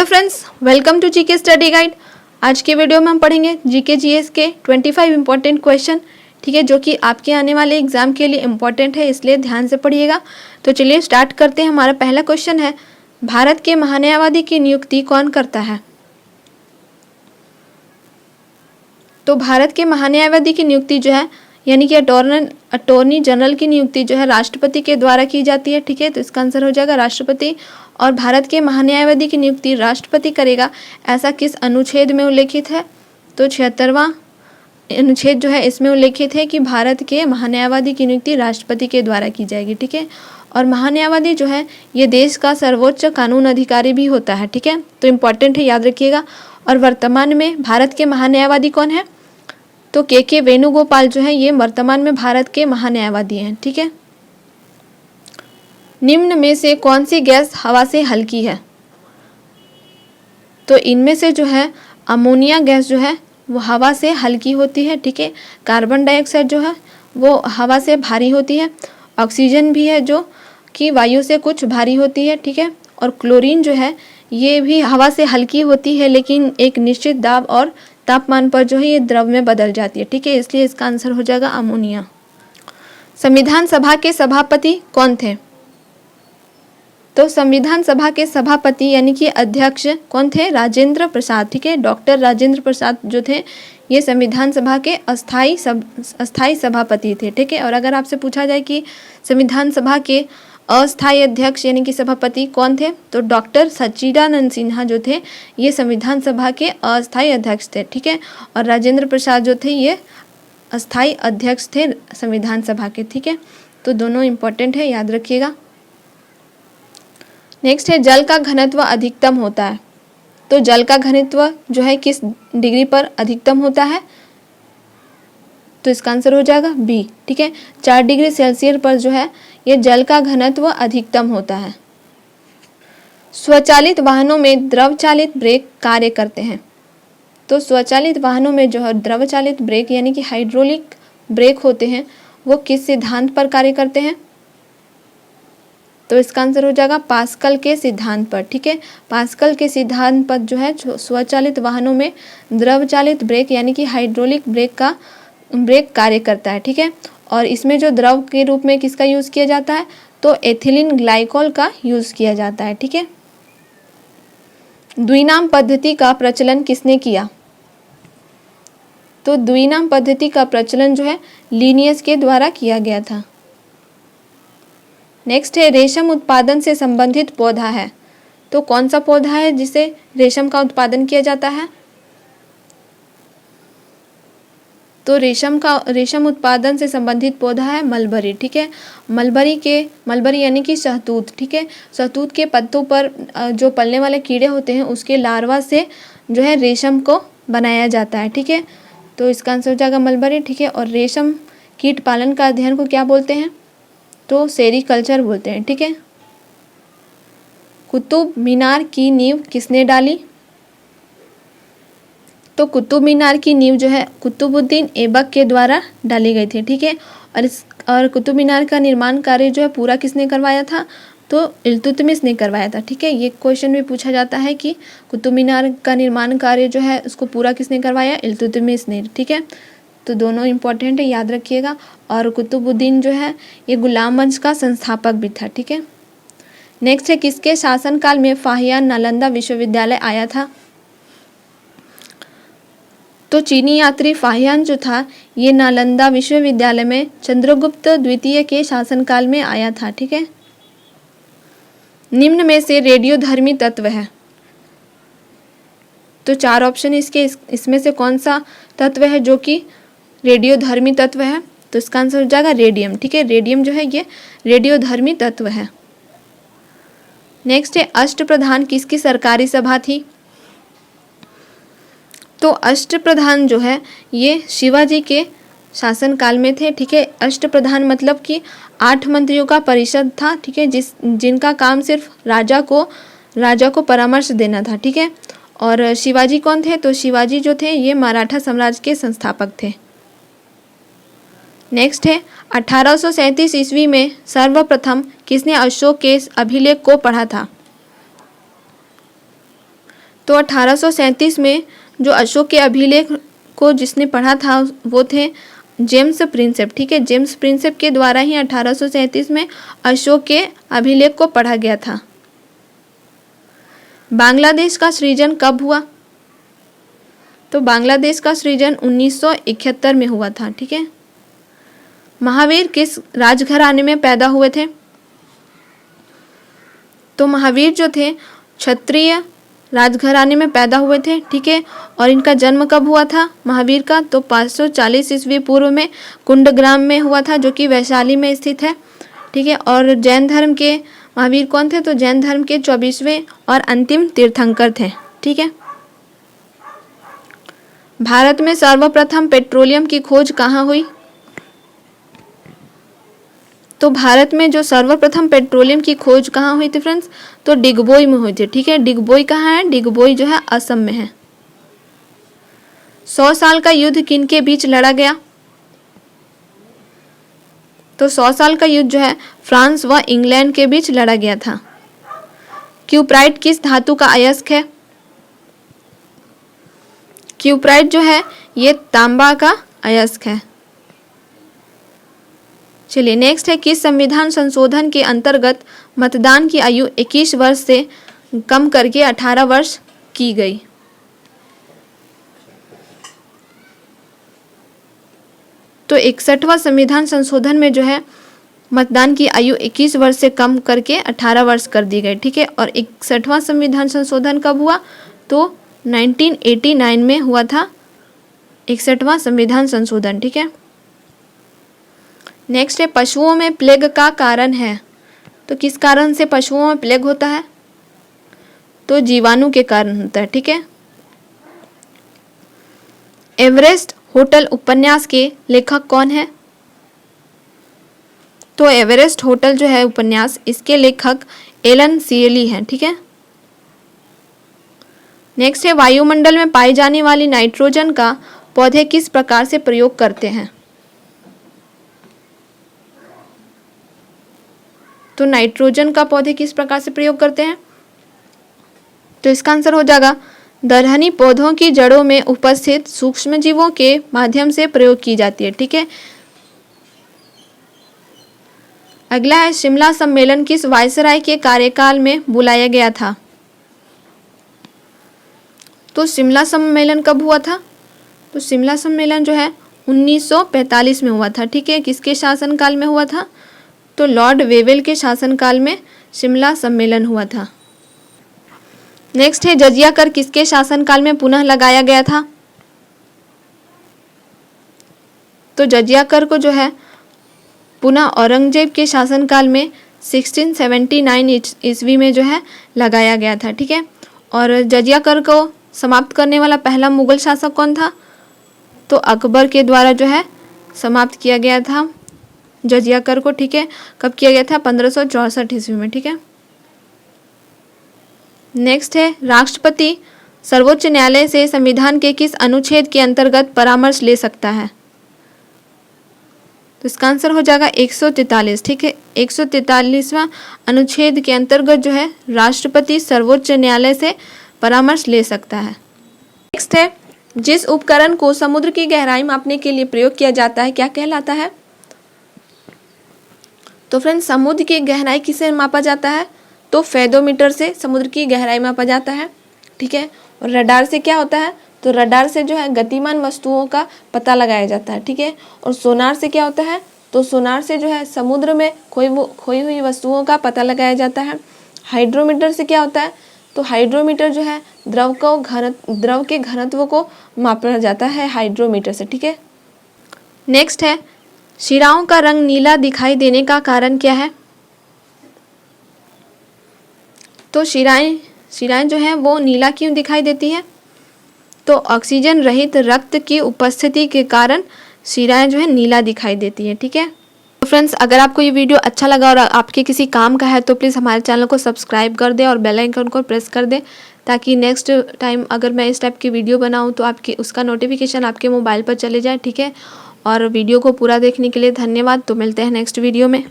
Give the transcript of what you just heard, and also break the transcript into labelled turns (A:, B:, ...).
A: Hello friends, welcome to GK study guide. आज के video में हम पढ़ेंगे जीके जीएस के 25 इंपॉर्टेंट क्वेश्चन, ठीक है, जो कि आपके आने वाले एग्जाम के लिए इम्पोर्टेंट है, इसलिए ध्यान से पढ़िएगा। तो चलिए स्टार्ट करते हैं। हमारा पहला क्वेश्चन है, भारत के महान्यायवादी की नियुक्ति कौन करता है? तो भारत के महान्यायवादी की नियुक्ति जो है, यानी कि अटॉर्नी जनरल की नियुक्ति जो है राष्ट्रपति के द्वारा की जाती है, ठीक है। तो इसका आंसर हो जाएगा राष्ट्रपति। और भारत के महान्यायवादी की नियुक्ति राष्ट्रपति करेगा, ऐसा किस अनुच्छेद में उल्लेखित है? तो 76वां अनुच्छेद जो है इसमें उल्लेखित है कि भारत के महान्यायवादी की नियुक्ति राष्ट्रपति के द्वारा की जाएगी, ठीक है। और महान्यायवादी जो है ये देश का सर्वोच्च कानून अधिकारी भी होता है, ठीक है। तो इम्पॉर्टेंट है, याद रखिएगा। और वर्तमान में भारत के महान्यायवादी कौन है? तो के वेणुगोपाल जो है ये वर्तमान में भारत के महान्यायवादी हैं, ठीक है। निम्न में से कौन सी गैस हवा से हल्की है? तो इनमें से जो है अमोनिया गैस जो है वो हवा से हल्की होती है, ठीक है। कार्बन डाइऑक्साइड जो है वो हवा से भारी होती है। ऑक्सीजन भी है जो कि वायु से कुछ भारी होती है, ठीक है। और क्लोरीन जो है ये भी हवा से हल्की होती है, लेकिन एक निश्चित दाब और तापमान पर जो है ये द्रव में बदल जाती है, ठीक है। इसलिए इसका आंसर हो जाएगा अमोनिया। संविधान सभा के सभापति कौन थे? तो संविधान सभा के सभापति यानी कि अध्यक्ष कौन थे? राजेंद्र प्रसाद, ठीक है। डॉक्टर राजेंद्र प्रसाद जो थे ये संविधान सभा के अस्थाई सभापति थे, ठीक है। और अगर आपसे पूछा जाए कि संविधान सभा के अस्थायी अध्यक्ष यानी कि सभापति कौन थे, तो डॉक्टर सच्चिदानंद सिन्हा जो थे ये संविधान सभा के अस्थायी अध्यक्ष थे, ठीक है। और राजेंद्र प्रसाद जो थे ये अस्थायी अध्यक्ष थे संविधान सभा के, ठीक है। तो दोनों इम्पोर्टेंट है, याद रखिएगा। नेक्स्ट है, जल का घनत्व अधिकतम होता है। तो जल का घनत्व जो है किस डिग्री पर अधिकतम होता है? तो इसका आंसर हो जाएगा बी, ठीक है। 4 डिग्री सेल्सियस पर जो है ये जल का घनत्व अधिकतम होता है। स्वचालित वाहनों में द्रव चालित ब्रेक कार्य करते हैं। तो स्वचालित वाहनों में जो है द्रव चालित ब्रेक यानी कि हाइड्रोलिक ब्रेक होते हैं वो किस सिद्धांत पर कार्य करते हैं? तो इसका आंसर हो जाएगा पास्कल के सिद्धांत पर, ठीक है। पास्कल के सिद्धांत पर जो है स्वचालित वाहनों में द्रव चालित ब्रेक यानी कि हाइड्रोलिक ब्रेक कार्य करता है, ठीक है। और इसमें जो द्रव के रूप में किसका यूज़ किया जाता है? तो एथिलीन ग्लाइकोल का यूज़ किया जाता है, ठीक है। द्विनाम पद्धति का प्रचलन किसने किया? तो द्विनाम पद्धति का प्रचलन जो है लिनियस के द्वारा किया गया था। नेक्स्ट है, रेशम उत्पादन से संबंधित पौधा है। तो कौन सा पौधा है जिसे रेशम का उत्पादन किया जाता है? तो रेशम उत्पादन से संबंधित पौधा है मलबरी, ठीक है। मलबरी यानी कि शहतूत, ठीक है। शहतूत के पत्तों पर जो पलने वाले कीड़े होते हैं उसके लार्वा से जो है रेशम को बनाया जाता है, ठीक है। तो इसका आंसर हो जाएगा मलबरी, ठीक है। और रेशम कीट पालन का अध्ययन को क्या बोलते हैं? तो सेरीकल्चर बोलते हैं, ठीक है। कुतुब मीनार की नींव किसने डाली? तो कुतुब मीनार की नींव जो है कुतुबुद्दीन ऐबक के द्वारा डाली गई थी, ठीक है। और कुतुब मीनार का निर्माण कार्य जो है पूरा किसने करवाया था? तो इल्तुतमिश ने करवाया था, ठीक है। ये क्वेश्चन भी पूछा जाता है कि कुतुब मीनार का निर्माण कार्य जो है उसको पूरा किसने करवाया? इल्तुतमिश ने, ठीक है। तो दोनों इम्पोर्टेंट है, याद रखिएगा। और कुतुबुद्दीन जो है ये गुलाम वंश का संस्थापक भी था, ठीक है। नेक्स्ट है, किसके शासनकाल में फाहियान नालंदा विश्वविद्यालय आया था? तो चीनी यात्री फाहियान जो था ये नालंदा विश्वविद्यालय में चंद्रगुप्त द्वितीय के शासनकाल में आया था, ठीक है। निम्न में से रेडियोधर्मी तत्व है। तो 4 ऑप्शन इसमें से कौन सा तत्व है जो कि रेडियोधर्मी तत्व है? तो इसका आंसर हो जाएगा रेडियम, ठीक है। रेडियम जो है ये रेडियोधर्मी तत्व है। नेक्स्ट है, अष्टप्रधान किसकी सरकारी सभा थी? तो अष्टप्रधान जो है ये शिवाजी के शासनकाल में थे, ठीक है। अष्टप्रधान मतलब कि 8 मंत्रियों का परिषद था, ठीक है, जिनका काम सिर्फ राजा को परामर्श देना था, ठीक है। और शिवाजी कौन थे? तो शिवाजी जो थे ये मराठा साम्राज्य के संस्थापक थे। नेक्स्ट है, 1837 ईस्वी में सर्वप्रथम किसने अशोक के अभिलेख को पढ़ा था? तो 1837 में जो अशोक के अभिलेख को जिसने पढ़ा था वो थे जेम्स प्रिंसेप। ठीक है, जेम्स प्रिंसेप के द्वारा ही 1837 में अशोक के अभिलेख को पढ़ा गया था। बांग्लादेश का सृजन कब हुआ? तो बांग्लादेश का सृजन 1971 में हुआ था। ठीक है, महावीर किस राजघराने में पैदा हुए थे? तो महावीर जो थे क्षत्रिय राजघराने में पैदा हुए थे। ठीक है, और इनका जन्म कब हुआ था महावीर का? तो 540 ईस्वी पूर्व में कुंडग्राम में हुआ था, जो कि वैशाली में स्थित है। ठीक है, और जैन धर्म के महावीर कौन थे? तो जैन धर्म के 24वें और अंतिम तीर्थंकर थे। ठीक है, भारत में सर्वप्रथम पेट्रोलियम की खोज कहाँ हुई? तो भारत में जो सर्वप्रथम पेट्रोलियम की खोज कहाँ हुई थी फ्रेंड्स? तो डिगबोई में हुई थी। ठीक है, डिगबोई कहाँ है? डिगबोई जो है असम में है। 100 साल का युद्ध किनके बीच लड़ा गया? तो 100 साल का युद्ध जो है फ्रांस व इंग्लैंड के बीच लड़ा गया था। क्यूप्राइट किस धातु का अयस्क है? क्यूप्राइट जो है ये तांबा का अयस्क है। चलिए नेक्स्ट है, किस संविधान संशोधन के अंतर्गत मतदान की आयु 21 वर्ष से कम करके 18 वर्ष की गई? तो 61वां संविधान संशोधन में जो है मतदान की आयु 21 वर्ष से कम करके 18 वर्ष कर दी गई। ठीक है, और 61वां संविधान संशोधन कब हुआ? तो 1989 में हुआ था 61वां संविधान संशोधन। ठीक है, नेक्स्ट है, पशुओं में प्लेग का कारण है। तो किस कारण से पशुओं में प्लेग होता है? तो जीवाणु के कारण होता है। ठीक है, एवरेस्ट होटल उपन्यास के लेखक कौन है? तो एवरेस्ट होटल जो है उपन्यास, इसके लेखक एलन सीएली हैं। ठीक है, नेक्स्ट है, वायुमंडल में पाई जाने वाली नाइट्रोजन का पौधे किस प्रकार से प्रयोग करते हैं? तो नाइट्रोजन का पौधे किस प्रकार से प्रयोग करते हैं? तो इसका आंसर हो जाएगा दलहनी पौधों की जड़ों में उपस्थित सूक्ष्म जीवों के माध्यम से प्रयोग की जाती है। ठीक है, अगला है, शिमला सम्मेलन किस वायसराय के कार्यकाल में बुलाया गया था? तो शिमला सम्मेलन कब हुआ था? तो शिमला सम्मेलन जो है 1945 में हुआ था। ठीक है, किसके शासनकाल में हुआ था? तो लॉर्ड वेवेल के शासनकाल में शिमला सम्मेलन हुआ था। नेक्स्ट है, जजिया कर किसके शासनकाल में पुनः लगाया गया था? तो जजिया कर को जो है पुनः औरंगजेब के शासनकाल में 1679 ईस्वी में जो है लगाया गया था। ठीक है, और जजिया कर को समाप्त करने वाला पहला मुगल शासक कौन था? तो अकबर के द्वारा जो है समाप्त किया गया था जजिया कर को। ठीक है, कब किया गया था? 1564 ईस्वी में। ठीक है, नेक्स्ट है, राष्ट्रपति सर्वोच्च न्यायालय से संविधान के किस अनुच्छेद के अंतर्गत परामर्श ले सकता है? तो इसका आंसर हो जाएगा 143। ठीक है, 143वां अनुच्छेद के अंतर्गत जो है राष्ट्रपति सर्वोच्च न्यायालय से परामर्श ले सकता है। नेक्स्ट है, जिस उपकरण को समुद्र की गहराई मापने के लिए प्रयोग किया जाता है क्या कहलाता है? तो फ्रेंड्स, समुद्र की गहराई किससे मापा जाता है? तो फेदोमीटर से समुद्र की गहराई मापा जाता है। ठीक है, और रडार से क्या होता है? तो रडार से जो है गतिमान वस्तुओं का पता लगाया जाता है। ठीक है, और सोनार से क्या होता है? तो सोनार से जो है समुद्र में खोई हुई वस्तुओं का पता लगाया जाता है। हाइड्रोमीटर से क्या होता है? तो हाइड्रोमीटर जो है द्रव के घनत्व को मापा जाता है हाइड्रोमीटर से। ठीक है, नेक्स्ट है, शिराओं का रंग नीला दिखाई देने का कारण क्या है? तो शिराएं जो है वो नीला क्यों दिखाई देती है? तो ऑक्सीजन रहित रक्त की उपस्थिति के कारण शिराएं जो है नीला दिखाई देती है। ठीक है, तो फ्रेंड्स, अगर आपको ये वीडियो अच्छा लगा और आपके किसी काम का है तो प्लीज़ हमारे चैनल को सब्सक्राइब कर दें और बेल आइकन को प्रेस कर दें, ताकि नेक्स्ट टाइम अगर मैं इस टाइप की वीडियो बनाऊं तो आपकी उसका नोटिफिकेशन आपके मोबाइल पर चले जाए। ठीक है, और वीडियो को पूरा देखने के लिए धन्यवाद। तो मिलते हैं नेक्स्ट वीडियो में।